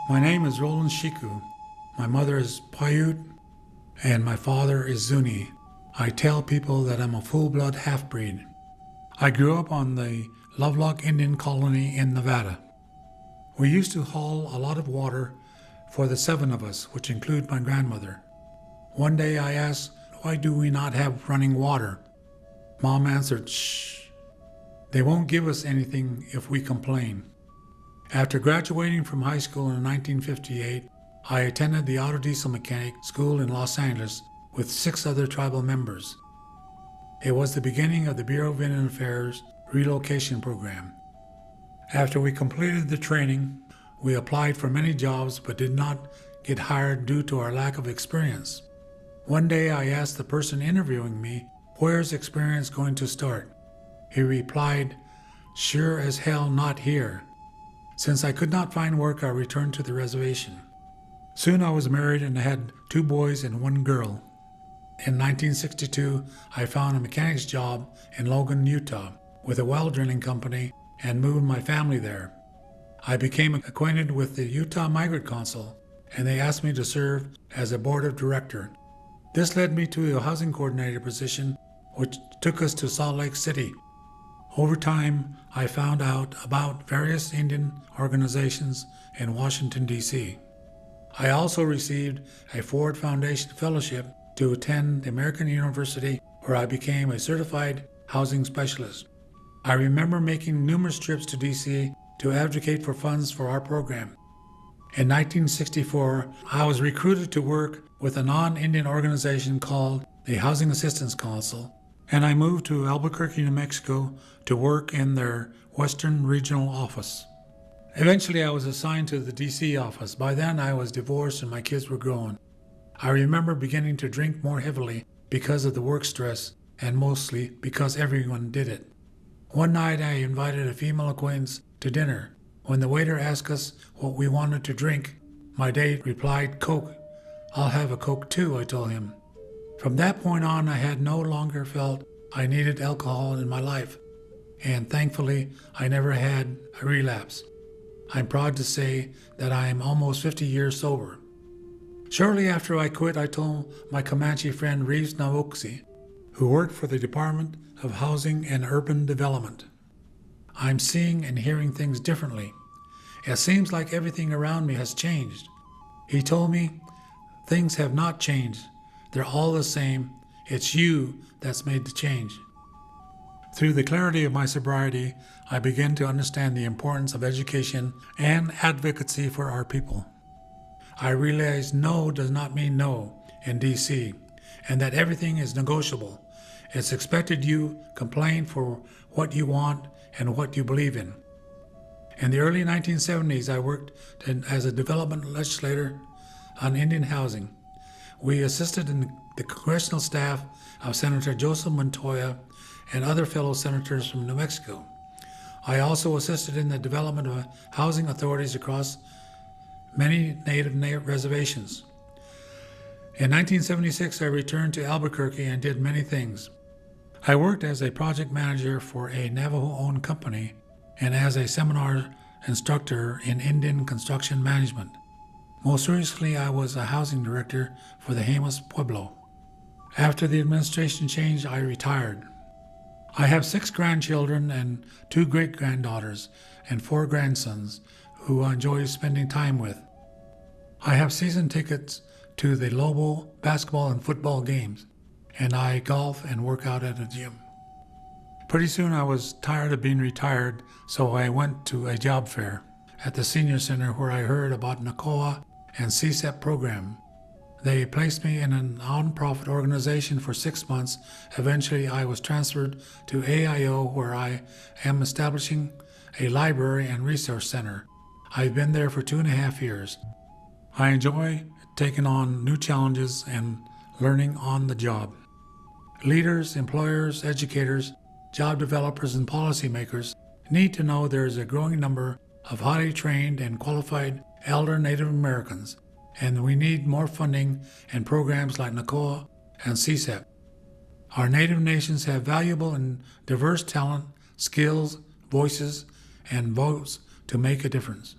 My name is Roland Cheeku. My mother is Paiute and my father is Zuni. I tell people that I'm a full-blood half-breed. I grew up on the Lovelock Indian Colony in Nevada. We used to haul a lot of water for the 7 of us, which include my grandmother. One day I asked, why do we not have running water? Mom answered, shh. They won't give us anything if we complain. After graduating from high school in 1958, I attended the auto diesel mechanic school in Los Angeles with 6 other tribal members. It was the beginning of the Bureau of Indian Affairs relocation program. After we completed the training, we applied for many jobs but did not get hired due to our lack of experience. One day I asked the person interviewing me, "Where's experience going to start?" He replied, "Sure as hell not here." Since I could not find work, I returned to the reservation. Soon I was married and I had 2 boys and 1 girl. In 1962, I found a mechanic's job in Logan, Utah, with a well drilling company and moved my family there. I became acquainted with the Utah Migrant Council, and they asked me to serve as a board of director. This led me to a housing coordinator position, which took us to Salt Lake City. Over time, I found out about various Indian organizations in Washington, D.C. I also received a Ford Foundation Fellowship to attend the American University, where I became a certified housing specialist. I remember making numerous trips to D.C. to advocate for funds for our program. In 1964, I was recruited to work with a non-Indian organization called the Housing Assistance Council, and I moved to Albuquerque, New Mexico to work in their Western Regional Office. Eventually, I was assigned to the D.C. office. By then, I was divorced and my kids were grown. I remember beginning to drink more heavily because of the work stress, and mostly because everyone did it. One night, I invited a female acquaintance to dinner. When the waiter asked us what we wanted to drink, my date replied, "Coke." "I'll have a Coke too," I told him. From that point on, I had no longer felt I needed alcohol in my life, and thankfully, I never had a relapse. I'm proud to say that I am almost 50 years sober. Shortly after I quit, I told my Comanche friend Reeves Navoksi, who worked for the Department of Housing and Urban Development, "I'm seeing and hearing things differently. It seems like everything around me has changed." He told me, "Things have not changed. They're all the same. It's you that's made the change." Through the clarity of my sobriety, I began to understand the importance of education and advocacy for our people. I realized no does not mean no in D.C., and that everything is negotiable. It's expected you complain for what you want and what you believe in. In the early 1970s, I worked as a development legislator on Indian housing. We assisted in the congressional staff of Senator Joseph Montoya and other fellow senators from New Mexico. I also assisted in the development of housing authorities across many native reservations. In 1976, I returned to Albuquerque and did many things. I worked as a project manager for a Navajo-owned company and as a seminar instructor in Indian construction management. Most recently, I was a housing director for the Jemez Pueblo. After the administration changed, I retired. I have 6 grandchildren and 2 great-granddaughters and 4 grandsons who I enjoy spending time with. I have season tickets to the Lobo basketball and football games, and I golf and work out at a gym. Pretty soon I was tired of being retired, so I went to a job fair at the senior center where I heard about NACOA and CSEP program. They placed me in a non-profit organization for 6 months. Eventually, I was transferred to AIO, where I am establishing a library and resource center. I've been there for 2.5 years. I enjoy taking on new challenges and learning on the job. Leaders, employers, educators, job developers, and policymakers need to know there is a growing number of highly trained and qualified elder Native Americans, and we need more funding and programs like NACOA and CSEP. Our Native nations have valuable and diverse talent, skills, voices, and votes to make a difference.